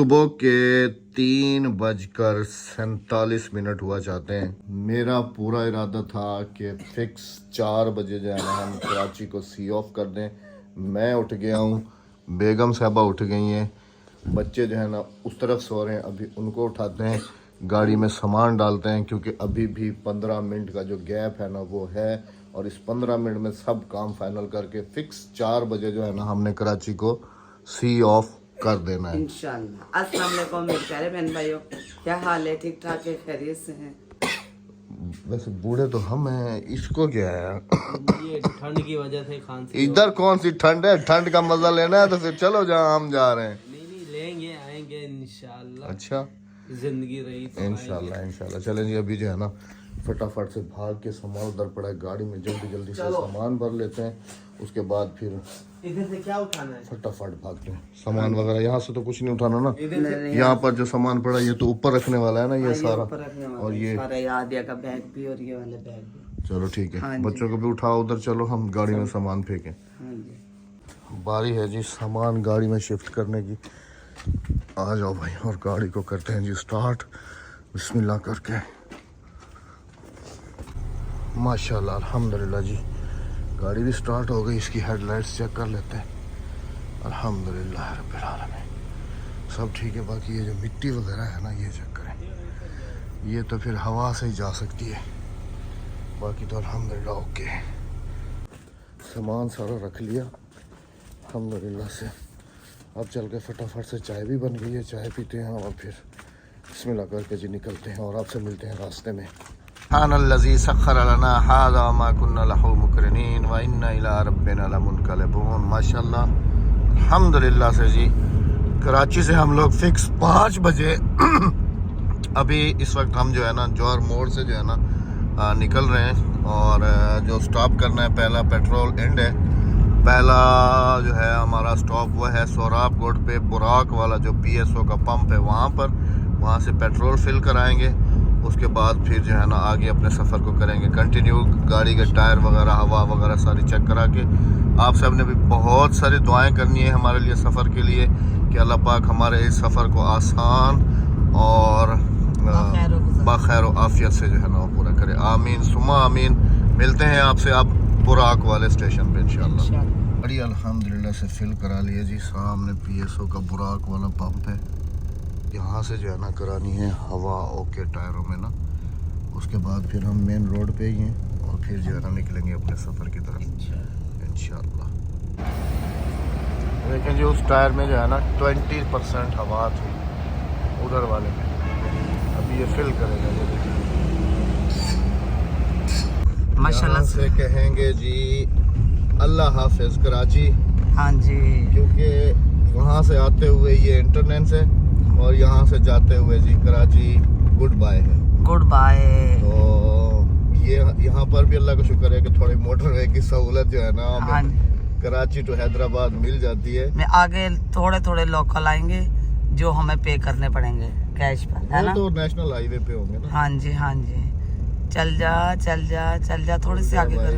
सुबह के 3:47 हुआ चाहते हैं। मेरा पूरा इरादा था कि फिक्स 4 बजे जो है ना हम कराची को सी ऑफ कर दें। मैं उठ गया हूँ, बेगम साहबा उठ गई हैं, बच्चे जो है ना उस तरफ सो रहे हैं। अभी उनको उठाते हैं, गाड़ी में सामान डालते हैं, क्योंकि अभी भी 15 मिनट का जो गैप है ना वो है, और इस 15 मिनट में सब काम फाइनल करके फिक्स 4 बजे जो है ना हमने कराची को सी ऑफ कर देना है इंशाल्लाह। अस्सलाम वालेकुम मेरे प्यारे बहन भाइयों, क्या हाल है? ठीक ठाक है, खैरियत से हैं? वैसे बूढ़े तो हम हैं, इसको क्या है? ये ठंड की वजह से खांसी इधर कौन सी ठंड है? ठंड का मजा लेना है तो फिर चलो जहाँ हम जा रहे हैं। नहीं लेंगे, आएंगे इंशाल्लाह। अच्छा, जिंदगी रही तो इंशाल्लाह इंशाल्लाह। चलें जी, अभी जो है ना फटाफट से भाग के सामान उधर पड़ा है गाड़ी में, जल्दी जल्दी से सामान भर लेते हैं, उसके बाद फिर इधर से क्या उठाना है? फटाफट भागते हैं। सामान वगैरह यहाँ से तो कुछ नहीं उठाना ना, यहाँ पर जो सामान पड़ा ये तो ऊपर रखने वाला है ना, ये सारा, और ये आदिया का बैग भी और ये वाले बैग भी। चलो ठीक है, बच्चों को भी उठाओ उधर, चलो हम गाड़ी में सामान फेंकें। बारी है जी सामान गाड़ी में शिफ्ट करने की। आ जाओ भाई, और गाड़ी को करते हैं जी स्टार्ट बिस्मिल्लाह करके। माशाल्लाह अल्हम्दुलिल्लाह जी, गाड़ी भी स्टार्ट हो गई। इसकी हेडलाइट्स चेक कर लेते हैं। अल्हम्दुलिल्लाह रब्बिल आलमीन, सब ठीक है। बाकी ये जो मिट्टी वगैरह है ना, ये चेक करें, ये तो फिर हवा से ही जा सकती है, बाकी तो अल्हम्दुलिल्लाह ओके है। सामान सारा रख लिया अल्हम्दुलिल्लाह से। अब चल के फटाफट से चाय भी बन गई है, चाय पीते हैं और फिर बिस्मिल्लाह करके जी निकलते हैं, और आपसे मिलते हैं रास्ते में। सुब्हानल्लज़ी सख्खर लना हाज़ा व मा कुन्ना लहू मुक़रिनीन व इन्ना इला रब्बिना लमुनक़लिबून। माशाल्लाह अल्हम्दुलिल्लाह से जी कराची से हम लोग फिक्स 5 बजे अभी इस वक्त हम जो है ना जौहर मोड़ से जो है ना निकल रहे हैं, और जो स्टॉप करना है पहला पेट्रोल एंड है। पहला जो है हमारा स्टॉप वो है सोराब गोड पे, बुराक वाला जो PSO का पंप है वहाँ पर, वहाँ से पेट्रोल फिल कराएंगे। उसके बाद फिर जो है ना आगे अपने सफ़र को करेंगे कंटिन्यू। गाड़ी के टायर वगैरह, हवा वगैरह सारी चेक करा के। आप सब ने भी बहुत सारी दुआएं करनी है हमारे लिए सफ़र के लिए, कि अल्लाह पाक हमारे इस सफ़र को आसान और बाखैर आफियत से जो है ना वो पूरा करे। आमीन सुमा आमीन। मिलते हैं आपसे आप बुराक वाले स्टेशन पे इंशाल्लाह। बड़ी अल्हम्दुलिल्लाह से फिल करा लिए जी। सामने PSO का बुराक वाला पंप है, यहाँ से जो है ना करानी है हवा ओके टायरों में ना। उसके बाद फिर हम मेन रोड पे ही हैं, और फिर जो है ना निकलेंगे अपने सफ़र की तरफ इंशाल्लाह। देखें जी, उस टायर में जो है ना 20% हवा थी उधर वाले में, अभी ये फिल करेगा। ये देखिए माशाल्लाह से कहेंगे जी अल्लाह हाफिज कराची। हाँ जी, क्योंकि वहाँ से आते हुए ये इंटरनेट है, और यहाँ से जाते हुए जी कराची गुड बाय है। Goodbye. तो ये यहाँ पर भी अल्लाह का शुक्र है कि थोड़ी मोटरवे की सहूलत जो है ना हमें कराची टू हैदराबाद मिल जाती है। मैं आगे थोड़े थोड़े लोकल आएंगे जो हमें पे करने पड़ेंगे कैश पर, है ना? तो नेशनल हाईवे पे होंगे ना। हाँ जी हाँ जी। चल जा चल जा चल जा, थोड़ी सी आगे कर।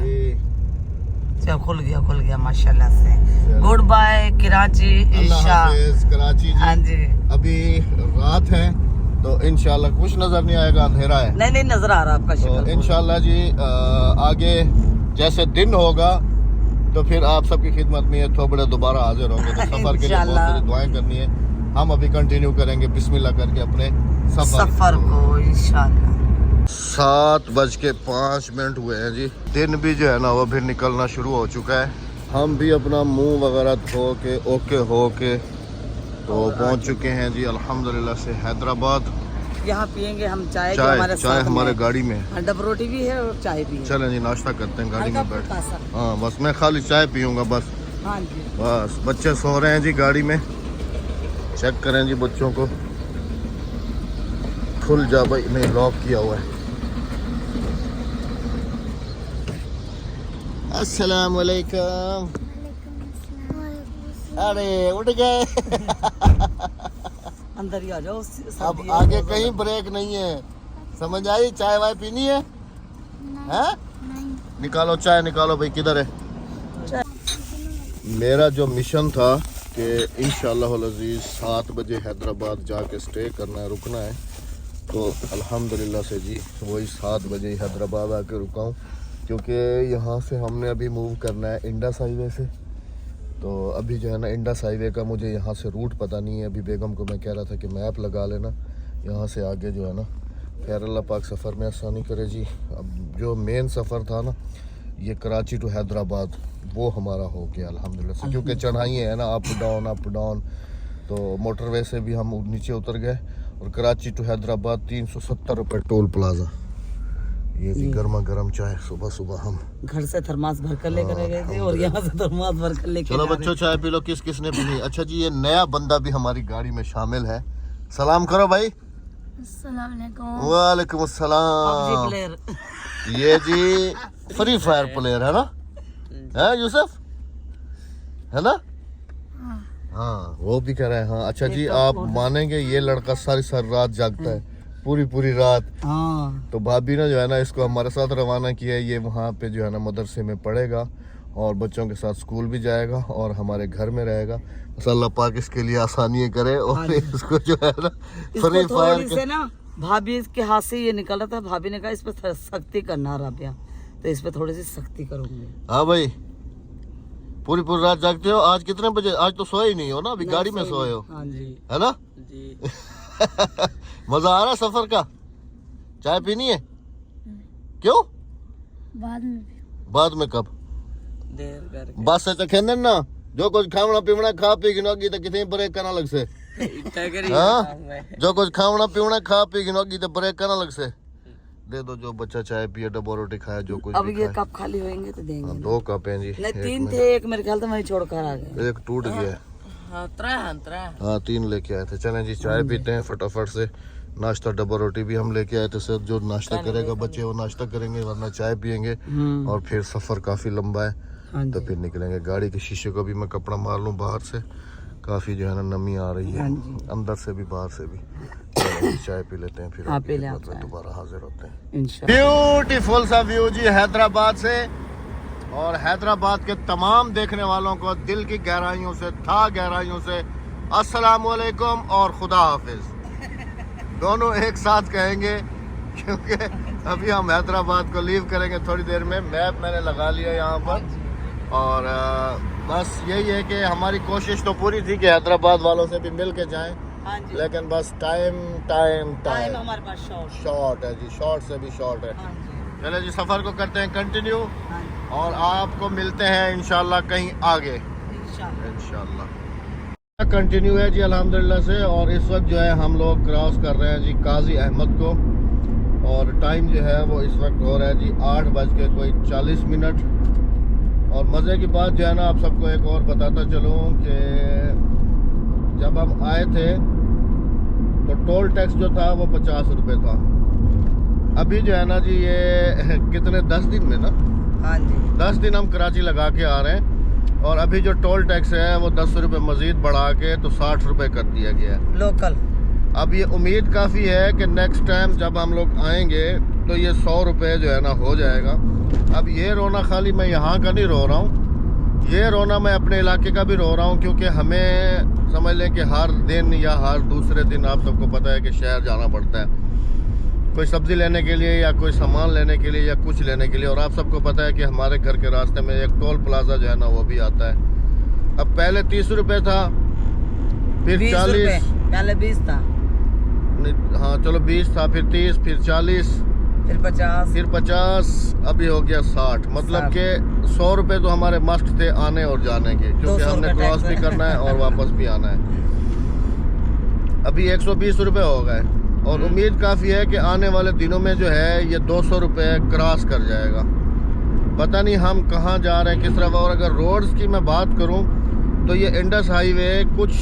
चल खुल गया माशाल्लाह से। गुड बाय कराची इंशाल्लाह। कराची जी। हाँ जी, अभी रात है तो इंशाल्लाह कुछ नजर नहीं आएगा, अंधेरा है। नहीं नजर आ रहा आपका तो शक्ल। इंशाल्लाह जी आगे जैसे दिन होगा तो फिर आप सबकी खिदमत में ये थोबड़े दोबारा हाजिर होंगे। तो सफर के लिए बहुत सारी दुआएं करनी है। हम अभी कंटिन्यू करेंगे बिस्मिल्लाह करके अपने सफर को इंशाल्लाह। 7:05 हुए हैं जी। दिन भी जो है ना वो फिर निकलना शुरू हो चुका है। हम भी अपना मुंह वगैरह धो के ओके हो के तो पहुंच चुके हैं जी अल्हम्दुलिल्लाह से हैदराबाद। यहाँ पियेंगे हम चाय चाय हमारे गाड़ी में है, डब रोटी भी है और चाय भी है। चलें जी नाश्ता करते हैं गाड़ी में बैठ। हाँ बस मैं खाली चाय पीऊँगा बस। हाँ जी, बस बच्चे सो रहे हैं जी गाड़ी में। चेक करें जी बच्चों को। खुल जा भाई, नहीं लॉक किया हुआ है। अस्सलाम वालेकुम। अरे उठ गए। अंदर ही आ जाओ। अब आगे कहीं ब्रेक नहीं है, समझ आई? चाय वाय पीनी है? हैं? निकालो चाय निकालो भाई, किधर है? मेरा जो मिशन था कि इंशाअल्लाह अज़ीज़ 7 बजे हैदराबाद जाके स्टे करना है, रुकना है। तो अल्हम्दुलिल्लाह से जी वही 7 बजे ही हैदराबाद आके रुका हूँ, क्योंकि यहाँ से हमने अभी मूव करना है इंडस हाईवे से। तो अभी जो है ना इंडस हाईवे का मुझे यहाँ से रूट पता नहीं है। अभी बेगम को मैं कह रहा था कि मैप लगा लेना यहाँ से आगे जो है ना, खैर अल्लाह पाक सफ़र में आसानी करे जी। अब जो मेन सफ़र था ना ये कराची टू हैदराबाद, वो हमारा हो गया अल्हम्दुलिल्लाह से, क्योंकि चढ़ाई है ना, अप डाउन। तो मोटरवे से भी हम नीचे उतर गए और कराची टू हैदराबाद 370 रुपये टोल प्लाजा। ये भी गर्मा गर्म चाय सुबह सुबह हम घर से थर्मास भर कर लेकर गए थे और यहाँ से थर्मास भर कर लेकर। चलो बच्चों चाय पी लो, किस किसने पी? अच्छा जी ये नया बंदा भी हमारी गाड़ी में शामिल है, सलाम करो भाई। अस्सलाम वालेकुम। वालेकुम अस्सलाम। प्लेयर ये जी फ्री फायर प्लेयर है ना, है यूसुफ, है ना? हाँ वो भी कह रहा है। हाँ अच्छा जी आप मानेंगे ये लड़का सारी रात जागता है, पूरी रात। हाँ तो भाभी ने जो है ना इसको हमारे साथ रवाना किया है। ये वहाँ पे जो है ना मदरसे में पढ़ेगा और बच्चों के साथ स्कूल भी जाएगा और हमारे घर में रहेगा। बस अल्लाह पाक इसके लिए आसानी करे और इसको जो है ना फ्री फायर से ना भाभी के हाथ से ये निकल रहा था। भाभी ने कहा इस पर सख्ती करना राबिया, तो इस पे थोड़ी सी सख्ती करूंगी। हाँ भाई पूरी रात जागते हो? आज कितने बजे? आज तो सोए ही नहीं हो ना, अभी गाड़ी में सोए हो? हाँ जी है ना जी। मजा आ रहा है सफर का? चाय पीनी है? क्यों? बाद में कब? देर करके बस से कहने ना जो कुछ खावना पीवना खा पी गिनोगी तो कितने ब्रेक करना लग से। हाँ जो कुछ खावना पीवना खा पी गिनोगी तो ब्रेक करना लग से। दे दो जो बच्चा चाय पिए, डब्बा रोटी खाया, जो कुछ अब भी ये खाए। कप खाली होंगे तो देंगे। 2 कप हैं जी। नहीं 3 थे, एक मेरे ख्याल से वहीं छोड़ कर आ गए। एक टूट गया है। हाँ 3 लेके आए थे। चलें जी चाय पीते हैं फटाफट से। नाश्ता डब्बा रोटी भी हम लेके आए थे सर। जो नाश्ता करेगा बच्चे वो नाश्ता करेंगे, वरना चाय पियेंगे। और फिर सफर काफी लंबा है तो फिर निकलेंगे। गाड़ी के शीशे को भी मैं कपड़ा मार लूँ बाहर से, काफी जो है ना नमी आ रही है अंदर से भी बाहर से भी। चाय पी लेते हैं फिर दोबारा हाजिर होते हैं। ब्यूटीफुल सा व्यू जी हैदराबाद से, और हैदराबाद के तमाम देखने वालों को दिल की गहराइयों से गहराइयों से अस्सलाम वालेकुम और खुदा हाफिज दोनों एक साथ कहेंगे, क्योंकि अभी हम हैदराबाद को लीव करेंगे थोड़ी देर में। मैप मैंने लगा लिया यहाँ पर, और बस यही है कि हमारी कोशिश तो पूरी थी कि हैदराबाद वालों से भी मिल के जाएं, लेकिन बस टाइम हमारे पास शॉर्ट है जी, शॉर्ट से भी शॉर्ट है। चले जी सफ़र को करते हैं कंटिन्यू, और आपको मिलते हैं इंशाल्लाह कहीं आगे इंशाल्लाह। कंटिन्यू है जी अल्हम्दुलिल्लाह से। और इस वक्त जो है हम लोग क्रॉस कर रहे हैं जी काजी अहमद को, और टाइम जो है वो इस वक्त हो रहा है जी 8:40। और मज़े की बात जो है ना आप सबको एक और बताता चलूँ कि जब हम आए थे तो टोल टैक्स जो था वो 50 रुपये था। अभी जो है ना जी ये कितने 10 दिन में ना, हाँ जी 10 दिन हम कराची लगा के आ रहे हैं, और अभी जो टोल टैक्स है वो 10 रुपये मज़ीद बढ़ा के तो 60 रुपये कर दिया गया है लोकल। अब ये उम्मीद काफ़ी है कि नेक्स्ट टाइम जब हम लोग आएंगे तो ये 100 रुपये जो है ना हो जाएगा। अब ये रोना खाली मैं यहाँ का नहीं रो रहा हूँ, ये रोना मैं अपने इलाके का भी रो रहा हूँ, क्योंकि हमें समझ लें कि हर दिन या हर दूसरे दिन आप सबको पता है कि शहर जाना पड़ता है कोई सब्ज़ी लेने के लिए या कोई सामान लेने के लिए या कुछ लेने के लिए। और आप सबको पता है कि हमारे घर के रास्ते में एक टोल प्लाजा जो है ना वो भी आता है। अब पहले 30 रुपये था, फिर 40, पहले 20 था, हाँ चलो 20 था, फिर 30, फिर 40, फिर 50, अभी हो गया 60। मतलब कि 100 रुपये तो हमारे मस्ट थे आने और जाने के, क्योंकि हमने क्रॉस भी करना है और वापस भी आना है। अभी 120 रुपये हो गए, और उम्मीद काफ़ी है कि आने वाले दिनों में जो है ये 200 रुपये क्रॉस कर जाएगा। पता नहीं हम कहाँ जा रहे हैं किस तरफ। और अगर रोड्स की मैं बात करूँ तो ये इंडस हाईवे कुछ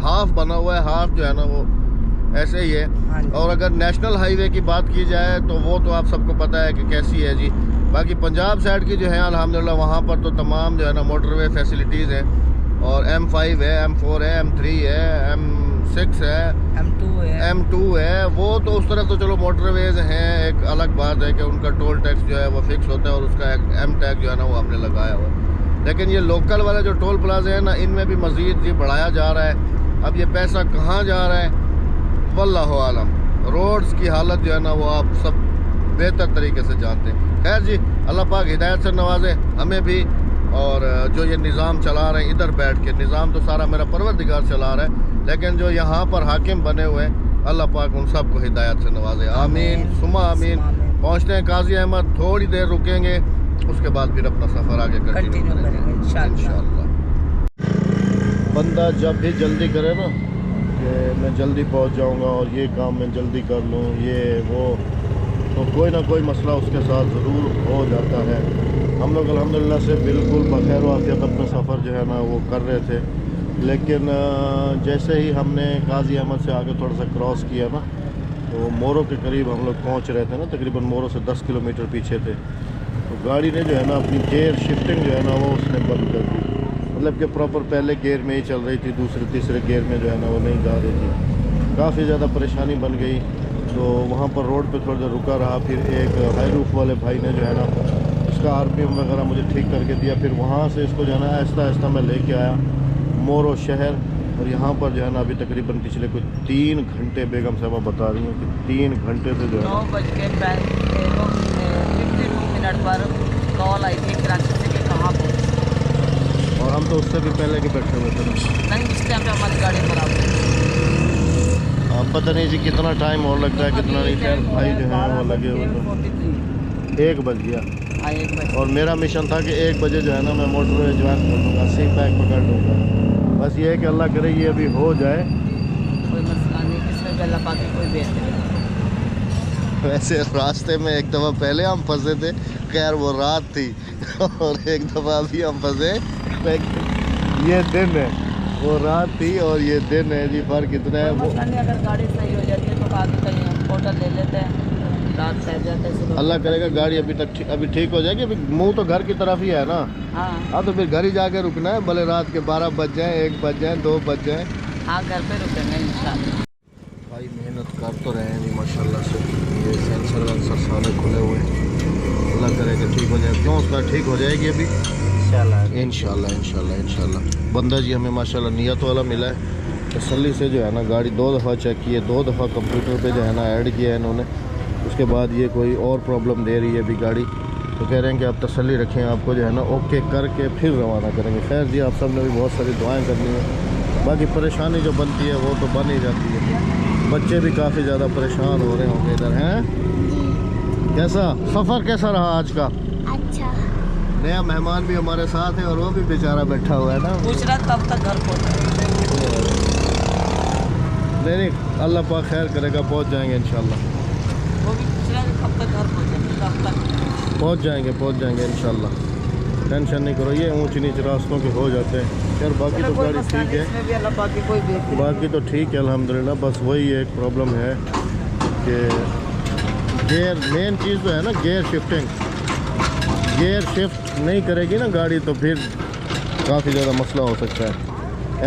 हाफ बना हुआ है, हाफ जो है ना वो ऐसे ही है। और अगर नेशनल हाईवे की बात की जाए तो वो तो आप सबको पता है कि कैसी है जी। बाकी पंजाब साइड की जो है अल्हम्दुलिल्लाह वहाँ पर तो तमाम जो है ना मोटरवे फैसिलिटीज़ हैं, और M5 है, M4 है, M3 है, M6 है, M2 है। वो तो उस तरफ तो चलो मोटरवेज हैं, एक अलग बात है कि उनका टोल टैक्स जो है वो फिक्स होता है और उसका M टैग जो है ना वो हमने लगाया हुआ है। लेकिन ये लोकल वाले जो टोल प्लाजा है ना, इनमें भी मज़ीद ये बढ़ाया जा रहा है। अब ये पैसा कहाँ जा रहा है वल्लाहु आलम। रोड्स की हालत जो है ना वो आप सब बेहतर तरीके से जानते हैं। खैर जी, अल्लाह पाक हिदायत से नवाजे हमें भी, और जो ये निज़ाम चला रहे हैं इधर बैठ के, निज़ाम तो सारा मेरा परवरदिगार चला रहा है, लेकिन जो यहाँ पर हाकिम बने हुए हैं अल्लाह पाक उन सबको हिदायत से नवाजे। आमीन सुमा आमीन। पहुँचते हैं काजी अहमद, थोड़ी देर रुकेंगे, उसके बाद फिर अपना सफ़र आगे कंटिन्यू करेंगे इंशाअल्लाह। बंदा जब भी जल्दी करे ना कि मैं जल्दी पहुंच जाऊंगा और ये काम मैं जल्दी कर लूँ, ये वो, तो कोई ना कोई मसला उसके साथ ज़रूर हो जाता है। हम लोग अल्हम्दुलिल्लाह से बिल्कुल बखैर वाफ़ियत अपना सफ़र जो है ना वो कर रहे थे, लेकिन जैसे ही हमने काजी अहमद से आगे थोड़ा सा क्रॉस किया ना, तो मोरो के करीब हम लोग पहुँच रहे थे ना, तकरीबन मोरो से 10 किलोमीटर पीछे थे। तो गाड़ी ने जो है ना अपनी गियर शिफ्टिंग जो है ना वो उसने बंद कर दी, मतलब कि प्रॉपर पहले गियर में ही चल रही थी, दूसरे तीसरे गियर में जो है ना वो नहीं जा रही थी। काफ़ी ज़्यादा परेशानी बन गई। तो वहाँ पर रोड पे थोड़ा देर रुका रहा, फिर एक हाई रूफ वाले भाई ने जो है ना इसका RPM वगैरह मुझे ठीक करके दिया। फिर वहाँ से इसको जो है ना आहिस्ता आहिस्ता मैं लेके आया मोरो शहर, और यहाँ पर जो है ना अभी तकरीबन पिछले कुछ 3 घंटे, बेगम साहबा बता रही हैं कि 3 घंटे से जो है 9:52 पर कॉल आई थी कराची से कि कहाँ पहुँचे, और हम तो उससे भी पहले के बैठे हुए थे। नहीं उस टाइम पे हमारी गाड़ी खराब थी। अब पता नहीं जी कितना टाइम और लगता है कितना नहीं। खैर भाई जो है वो लगे हुए थे। 1 बज गया, हाँ 1 बजे। और मेरा मिशन था कि 1 बजे जो है ना मैं मोटरवे ज्वाइन कर लूँगा, सी पैक पकड़ लूँगा। बस ये है कि अल्लाह करे ये अभी हो जाए। कोई मसला नहीं, इसमें भी अल्लाह पाक की कोई बेहतरी नहीं। वैसे रास्ते में एक दफ़ा पहले हम फंसे थे, खैर वो रात थी, और एक दफ़ा अभी हम फंसे, ये दिन है, वो रात थी और ये दिन है जी, फ़र्क इतना है। वो मसला नहीं, अगर गाड़ी सही हो जाती है तो आगे कहीं हम होटल ले लेते हैं, रात सह जाते हैं, सुबह अल्लाह करेगा गाड़ी अभी ठीक हो जाएगी। अभी मुँह तो घर की तरफ ही है ना। हाँ हाँ, तो फिर घर ही जाके रुकना है, भले रात के 12 बज जाएँ, 1 बज जाएँ, 2 बज जाएँ। हाँ घर पे रुकेंगे इंशाल्लाह। भाई मेहनत कर तो रहे हैं जी माशाल्लाह से। ये सेंसर वेंसर सारे खुले हुए हैं, अल्लाह करेगा ठीक हो जाए। क्यों उसका ठीक हो जाएगी अभी इंशाल्लाह इंशाल्लाह इंशाल्लाह। बंदा जी हमें माशाल्लाह नियत वाला मिला है, तसल्ली से जो है ना गाड़ी 2 दफ़ा चेक की है, 2 दफ़ा कंप्यूटर पे जो है ना ऐड किया है इन्होंने। उसके बाद ये कोई और प्रॉब्लम दे रही है अभी गाड़ी, तो कह रहे हैं कि आप तसल्ली रखें, आपको जो है ना ओके करके फिर रवाना करेंगे। खैर जी, आप सब ने भी बहुत सारी दुआएँ करनी है, बाकी परेशानी जो बनती है वो तो बन ही जाती है। बच्चे भी काफ़ी ज़्यादा परेशान हो रहे होंगे इधर हैं। कैसा सफ़र कैसा रहा आज का? अच्छा। नया मेहमान भी हमारे साथ है और वो भी बेचारा बैठा हुआ है ना, पूछ रहा कब तक घर पहुँचे। नहीं अल्लाह पाक खैर करेगा, पहुंच जाएंगे इंशाल्लाह। वो भी पूछ रहा है कब तक घर पहुँचेंगे, कब तक पहुंच जाएंगे इंशाल्लाह। टेंशन नहीं करो, ये ऊंच नीच रास्तों के हो जाते हैं। खैर बाकी तो गाड़ी ठीक है, इसमें भी अल्लाह पाक की कोई बेहतरी बाकी तो ठीक है अल्हम्दुलिल्लाह। बस वही एक प्रॉब्लम है कि गियर, मेन चीज़ तो है ना गियर शिफ्टिंग। गियर शिफ्ट नहीं करेगी ना गाड़ी तो फिर काफ़ी ज़्यादा मसला हो सकता है।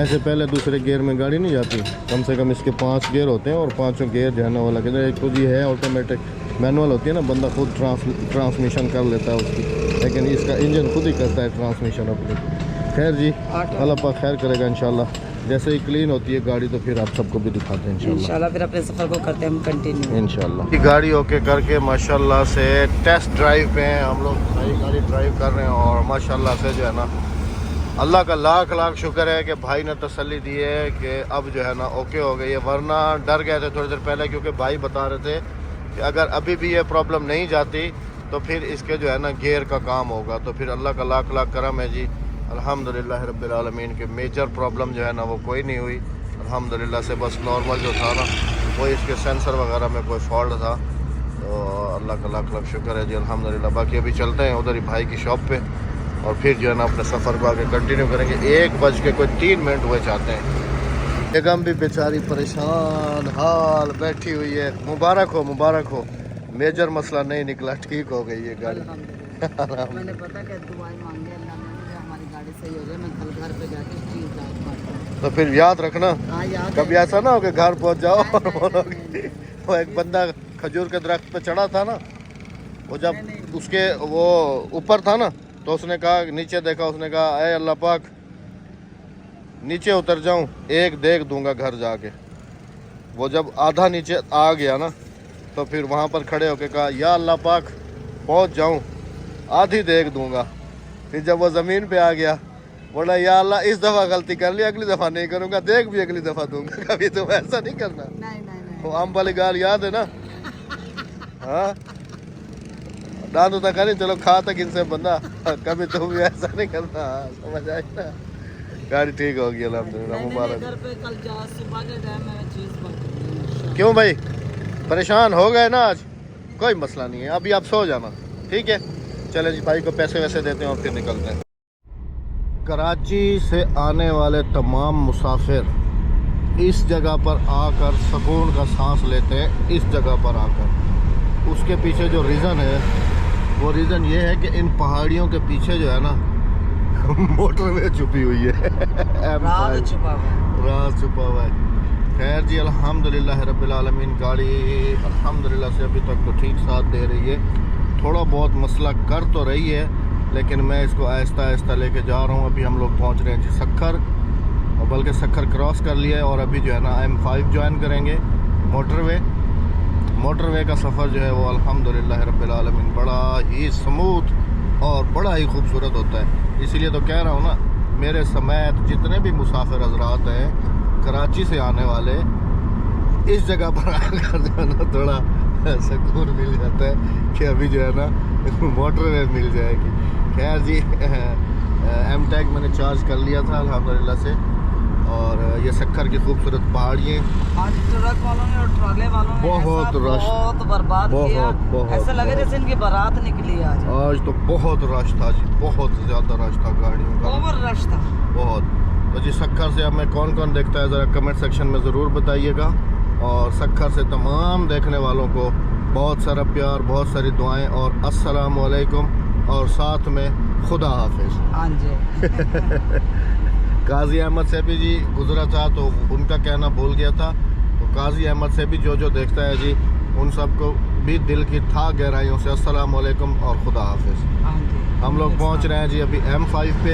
ऐसे पहले दूसरे गियर में गाड़ी नहीं जाती, कम से कम इसके 5 गियर होते हैं और 5 गियर जो है ना वो लगे। एक खुद ये है ऑटोमेटिक, मैनुअल होती है ना, बंदा खुद ट्रांसमिशन कर लेता है उसकी, लेकिन इसका इंजन खुद ही करता है ट्रांसमिशन अपनी। खैर जी, अल्लाह पाक खैर करेगा इंशाल्लाह। जैसे ही क्लीन होती है गाड़ी तो फिर आप सबको भी दिखाते हैं इंशाल्लाह। फिर अपने सफ़र को करते हैं हम कंटिन्यू इंशाल्लाह। गाड़ी ओके करके माशाल्लाह से टेस्ट ड्राइव पे हैं हम लोग, नई गाड़ी ड्राइव कर रहे हैं, और माशाल्लाह से जो है ना अल्लाह का लाख लाख शुक्र है कि भाई ने तसल्ली दी है कि अब जो है ना ओके हो गई है। वरना डर गए थे थोड़ी देर पहले, क्योंकि भाई बता रहे थे कि अगर अभी भी ये प्रॉब्लम नहीं जाती तो फिर इसके जो है ना गियर का काम होगा। तो फिर अल्लाह का लाख लाख करम है जी, अल्हम्दुलिल्लाह रब्बिल आलमीन के मेजर प्रॉब्लम जो है ना वो कोई नहीं हुई अल्हम्दुलिल्लाह से। बस नॉर्मल जो था ना वो इसके सेंसर वगैरह में कोई फॉल्ट था, तो अल्लाह का लाख लाख शुक्र है जी अल्हम्दुलिल्लाह। बाकी अभी चलते हैं उधर ही भाई की शॉप पे, और फिर जो है ना अपने सफ़र को आगे कंटिन्यू करेंगे। 1:03 हुए चाहते हैं। बेगम भी बेचारी परेशान हाल बैठी हुई है। मुबारक हो, मेजर मसला नहीं निकला, ठीक हो गई है गाड़ी। मैंने पता क्या दुआएं मांगी अल्लाह ने, हमारी गाड़ी सही हो जाए, मैं कल घर पे जाके चीज़ दाग। तो फिर याद रखना, कभी ऐसा ना हो कि घर पहुंच जाओ और बोलोगे। वो एक बंदा खजूर के दरख्त पे चढ़ा था ना, वो जब उसके वो ऊपर था ना तो उसने कहा, नीचे देखा, उसने कहा अरे अल्लाह पाक नीचे उतर जाऊं, एक देख दूंगा घर जाके। वो जब आधा नीचे आ गया ना, तो फिर वहाँ पर खड़े होके कहा या अल्लाह पाक पहुँच जाऊं, आधी देख दूंगा। फिर जब वो ज़मीन पे आ गया, बोला या अल्लाह इस दफ़ा गलती कर ली, अगली दफ़ा नहीं करूँगा, देख भी अगली दफ़ा दूंगा, कभी तो ऐसा नहीं करना। वो आम वाली गाल याद है ना? हाँ, दादू तक नहीं, चलो खा तक इनसे बंदा, कभी तो भी ऐसा नहीं करना। समझ आई ना? गाड़ी ठीक होगी अल्हम्दुलिल्लाह, मुबारक। घर पे कल सुबह के टाइम में चीज बन। क्यों भाई, परेशान हो गए ना आज? कोई मसला नहीं है, अभी आप सो जाना, ठीक है? चले जी, भाई को पैसे वैसे देते हैं और फिर निकलते हैं। कराची से आने वाले तमाम मुसाफिर इस जगह पर आकर सुकून का सांस लेते हैं, इस जगह पर आकर। उसके पीछे जो रीज़न है, वो रीज़न ये है कि इन पहाड़ियों के पीछे जो है ना मोटरवे छुपी हुई है। रात छुपा हुआ है। खैर जी, अल्हम्दुलिल्लाह रब्बिल आलमीन, गाड़ी अल्हम्दुलिल्लाह से अभी तक तो ठीक साथ दे रही है। थोड़ा बहुत मसला कर तो रही है, लेकिन मैं इसको आहिस्ता आहिस्ता लेके जा रहा हूँ। अभी हम लोग पहुँच रहे हैं जी सखर, और बल्कि सखर क्रॉस कर लिया है, और अभी जो है ना M5 ज्वाइन करेंगे, मोटरवे का सफ़र जो है वो अल्हम्दुलिल्लाह रब्बिल आलमीन बड़ा ही स्मूथ और बड़ा ही खूबसूरत होता है। इसीलिए तो कह रहा हूँ ना, मेरे समेत जितने भी मुसाफिर हजरात हैं कराची से आने वाले, इस जगह पर आकर जो है ना थोड़ा सुकून मिल जाता है कि अभी जो है ना मोटरवे मिल जाएगी। खैर जी, M-Tech मैंने चार्ज कर लिया था अल्हम्दुलिल्लाह से, और ये सखर की खूबसूरत पहाड़ियाँ। आज ट्रक वालों ने और ट्रॉले वालों ने बहुत रश, बहुत बर्बाद किया। ऐसा लगे जैसे इनकी बारात निकली आज तो बहुत रश था जी, बहुत ज़्यादा रश था गाड़ियों का, ओवर रश था बहुत। तो जी सखर से हमें कौन कौन देखता है, ज़रा कमेंट सेक्शन में ज़रूर बताइएगा। और सखर से तमाम देखने वालों को बहुत सारा प्यार, बहुत सारी दुआएं, और अस्सलाम वालेकुम, और साथ में खुदा हाफिज़। हाँ जी। काजी अहमद से भी जी गुजरा था, तो उनका कहना भूल गया था। तो काजी अहमद से भी जो देखता है जी, उन सबको भी दिल की था गहराइयों से अस्सलाम वालेकुम और खुदा हाफिज़। हाँ जी। हम लोग पहुंच रहे हैं जी अभी M5 पे।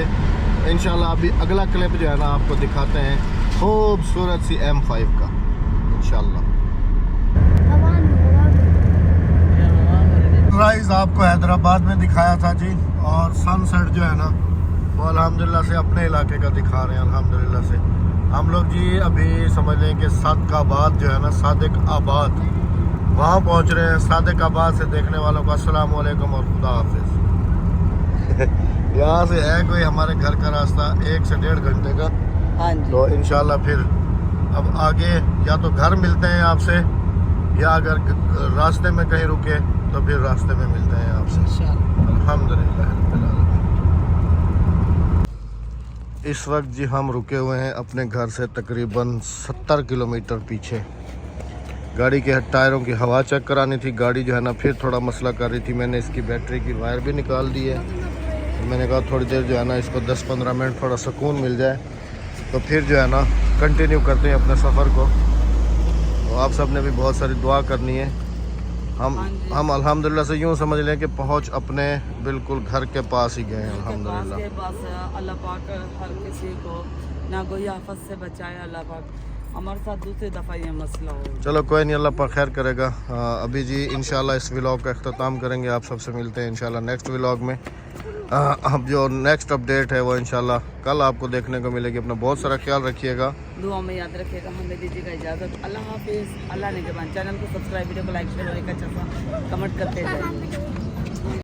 इंशाल्लाह अभी अगला क्लिप जो है ना आपको दिखाते हैं खूबसूरत सी M5 का, इंशाल्लाह। सनराइज आपको हैदराबाद में दिखाया था जी, और सनसेट जो है ना वो अल्हम्दुलिल्लाह से अपने इलाके का दिखा रहे हैं अल्हम्दुलिल्लाह से। हम लोग जी अभी समझ लें कि सादिकाबाद जो है ना, सादिकाबाद, वहाँ पहुँच रहे हैं। सादिकाबाद से देखने वालों को अस्सलाम वालेकुम और खुदा हाफिज़। यहाँ से है कोई हमारे घर का रास्ता 1 से 1.5 घंटे का। हाँ जी। तो इंशाल्लाह फिर अब आगे या तो घर मिलते हैं आपसे, या अगर रास्ते में कहीं रुके तो फिर रास्ते में मिलते हैं आपसे अल्हम्दुलिल्लाह रब्बिल आलमीन। इस वक्त जी हम रुके हुए हैं अपने घर से तकरीबन 70 किलोमीटर पीछे। गाड़ी के टायरों की हवा चेक करानी थी। गाड़ी जो है ना फिर थोड़ा मसला कर रही थी। मैंने इसकी बैटरी की वायर भी निकाल दी है। तो मैंने कहा थोड़ी देर जो है ना इसको 10-15 मिनट थोड़ा सुकून मिल जाए, तो फिर जो है ना कंटिन्यू करते हैं अपने सफ़र को। तो आप सब ने भी बहुत सारी दुआ करनी है। हम अल्हम्दुलिल्लाह से यूँ समझ लें कि पहुँच अपने बिल्कुल घर के पास ही गए हैं अल्हम्दुलिल्लाह। के पास अल्लाह पाक हर किसी को ना कोई आफत से बचाए। अल्लाह पाक हमारे साथ दूसरी दफ़ा ये मसला हो। चलो कोई नहीं, अल्लाह पाक खैर करेगा। अभी जी इंशाल्लाह इस व्लॉग का अख्ताम करेंगे। आप सबसे मिलते हैं इंशाल्लाह नेक्स्ट व्लॉग में। अब जो नेक्स्ट अपडेट है वो इंशाल्लाह कल आपको देखने को मिलेगी। अपना बहुत सारा ख्याल रखिएगा, दुआ में याद रखिएगा। हमें दीजिएगा इजाज़त। अल्लाह हाफिज़। अल्लाह ने के बाद चैनल को सब्सक्राइब, वीडियो को लाइक, शेयर और एक अच्छा सा कमेंट करते जाइए।